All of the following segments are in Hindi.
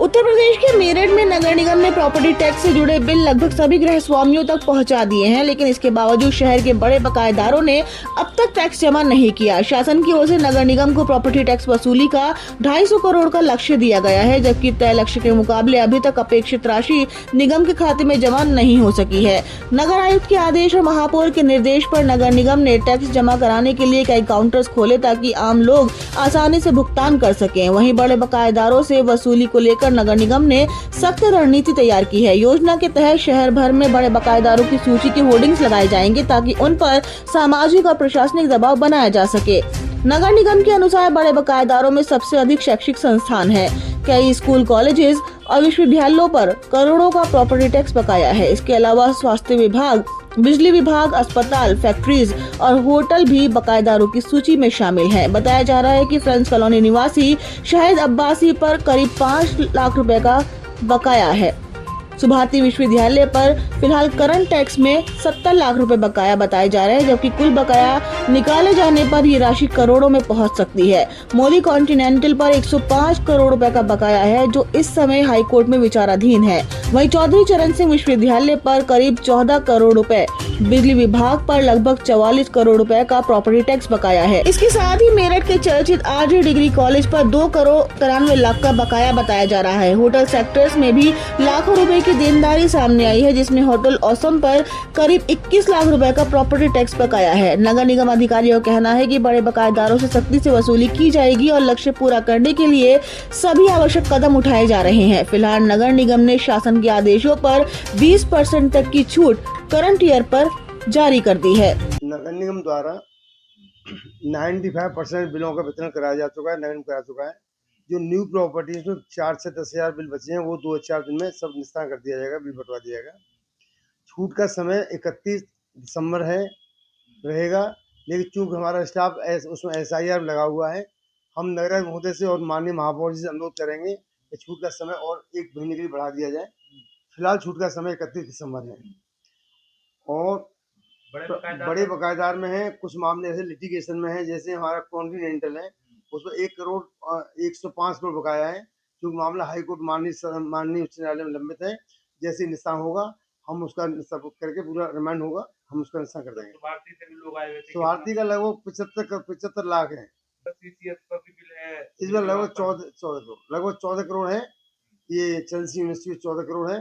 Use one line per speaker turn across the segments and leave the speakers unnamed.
उत्तर प्रदेश के मेरठ में नगर निगम ने प्रॉपर्टी टैक्स से जुड़े बिल लगभग सभी गृह स्वामियों तक पहुंचा दिए हैं, लेकिन इसके बावजूद शहर के बड़े बकायेदारों ने अब तक टैक्स जमा नहीं किया। शासन की ओर से नगर निगम को प्रॉपर्टी टैक्स वसूली का 250 करोड़ का लक्ष्य दिया गया है, जबकि तय लक्ष्य के मुकाबले अभी तक अपेक्षित राशि निगम के खाते में जमा नहीं हो सकी है। नगर आयुक्त के आदेश और महापौर के निर्देश पर नगर निगम ने टैक्स जमा कराने के लिए कई काउंटर्स खोले ताकि आम लोग आसानी से भुगतान कर सकें। वहीं बड़े बकायेदारों से वसूली को लेकर नगर निगम ने सख्त रणनीति तैयार की है। योजना के तहत शहर भर में बड़े बकायेदारों की सूची के होर्डिंग्स लगाए जाएंगे ताकि उन पर सामाजिक और प्रशासनिक दबाव बनाया जा सके। नगर निगम के अनुसार बड़े बकायेदारों में सबसे अधिक शैक्षिक संस्थान है। कई स्कूल, कॉलेजेस और विश्वविद्यालयों पर करोड़ों का प्रॉपर्टी टैक्स बकाया है। इसके अलावा स्वास्थ्य विभाग, बिजली विभाग, अस्पताल, फैक्ट्रीज और होटल भी बकायेदारों की सूची में शामिल हैं। बताया जा रहा है कि फ्रेंड्स कॉलोनी निवासी शाहिद अब्बासी पर करीब 5 लाख रुपए का बकाया है। सुभारती विश्वविद्यालय पर फिलहाल करंट टैक्स में 70 लाख रुपए बकाया बताए जा रहे हैं, जबकि कुल बकाया निकाले जाने पर ये राशि करोड़ों में पहुंच सकती है। मोदी कॉन्टिनेंटल पर 105 करोड़ रुपए का बकाया है, जो इस समय हाई कोर्ट में विचाराधीन है। वहीं चौधरी चरण सिंह विश्वविद्यालय पर करीब 14 करोड़ रुपए, बिजली विभाग पर लगभग 44 करोड़ रुपए का प्रॉपर्टी टैक्स बकाया है। इसके साथ ही मेरठ के चर्चित आरजे डिग्री कॉलेज पर 2 करोड़ 93 लाख का बकाया बताया जा रहा है। होटल सेक्टर्स में भी लाखों रुपए की देनदारी सामने आई है, जिसमें होटल ऑसम पर करीब 21 लाख रुपए का प्रॉपर्टी टैक्स बकाया है। नगर निगम अधिकारियों का कहना है कि बड़े बकायेदारों से सख्ती से वसूली की जाएगी और लक्ष्य पूरा करने के लिए सभी आवश्यक कदम उठाए जा रहे हैं। फिलहाल नगर निगम ने शासन के आदेशों पर 20% तक की छूट करंट ईयर पर जारी कर दी है।
नगर निगम द्वारा 95% बिलों का वितरण कराया जा चुका है, नगर निगम करा चुका है। जो न्यू प्रॉपर्टीज में 4 से 10 हजार बिल बचे हैं, वो 2-4 दिन में सब निस्तार कर दिया जाएगा, बिल बंटवा दिया जाएगा। छूट का समय 31 दिसंबर है रहेगा, लेकिन चूंकि हमारा स्टाफ उसमें SIR लगा हुआ है, हम नगर महोदय से और माननीय महापौर जी से अनुरोध करेंगे कि छूट का समय और 1 महीने के लिए बढ़ा दिया जाए। फिलहाल छूट का समय 31 दिसंबर है। और बड़े बकायेदार में है, कुछ मामले ऐसे लिटिगेशन में है, जैसे हमारा कॉन्टिनेंटल है, उसमें 1 करोड़ 105 करोड़ बकाया है, जो मामला हाई कोर्ट माननीय उच्च न्यायालय में लंबित है। जैसे निस्तार होगा, हम उसका निस्तार करके पूरा रिमांड होगा, हम उसका निस्तार कर देंगे। सुभारती का लगभग 75 लाख है। इस बार लगभग 14 करोड़ है। ये चंसी यूनिवर्सिटी 14 करोड़ है।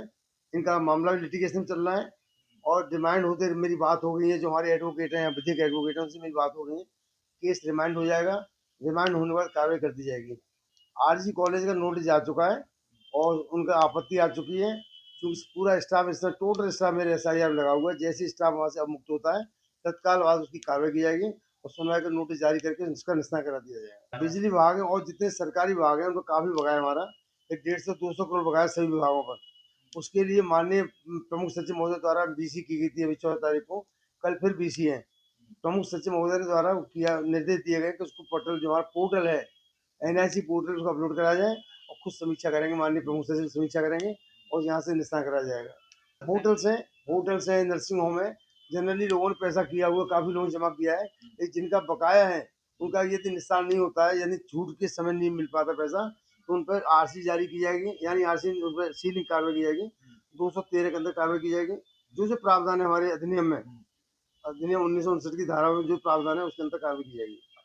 इनका मामला लिटिगेशन चल रहा है और रिमांड होते मेरी बात हो गई है, जो हमारे एडवोकेट हैं, विधिक एडवोकेट हैं, उनसे मेरी बात हो गई है। केस रिमांड हो जाएगा, रिमांड होने के बाद कार्रवाई कर दी जाएगी। RG कॉलेज का नोटिस जा चुका है और उनका आपत्ति आ चुकी है, क्योंकि पूरा स्टाफ इसमें टोटल स्टाफ मेरे SIR लगा हुआ है। जैसे स्टाफ वहाँ से अब मुक्त होता है, तत्काल बाद उसकी कार्रवाई की जाएगी और सुनवाई का नोटिस जारी करके उसका निस्तार करा दिया जाएगा। बिजली विभाग है और जितने सरकारी विभाग हैं, उनको काफ़ी बकाया हमारा 150-200 करोड़ बकाया सभी विभागों पर। उसके लिए माननीय प्रमुख सचिव महोदय द्वारा BC की गई थी अभी 14 तारीख को। कल फिर BC है। प्रमुख सचिव महोदय द्वारा किया निर्देश दिए गए कि उसको पोर्टल, जो हमारा पोर्टल है NIC पोर्टल, उसको अपलोड कराया जाए और खुद समीक्षा करेंगे। माननीय प्रमुख सचिव समीक्षा करेंगे और यहाँ से निस्तार कराया जाएगा। होटल्स हैं, नर्सिंग होम है। जनरली लोगों ने पैसा किया हुआ, काफ़ी लोगों ने जमा किया है, लेकिन जिनका बकाया है उनका यदि निस्तार नहीं होता है, यानी छूट के समय नहीं मिल पाता पैसा, तो उन पर RC जारी की जाएगी, यानी RC पर सीलिंग कार्रवाई की जाएगी। 213 के अंदर कार्रवाई की जाएगी। जो प्रावधान है हमारे अधिनियम में, अधिनियम 1959 की धारा में जो प्रावधान है, उसके अंदर कार्रवाई की जाएगी।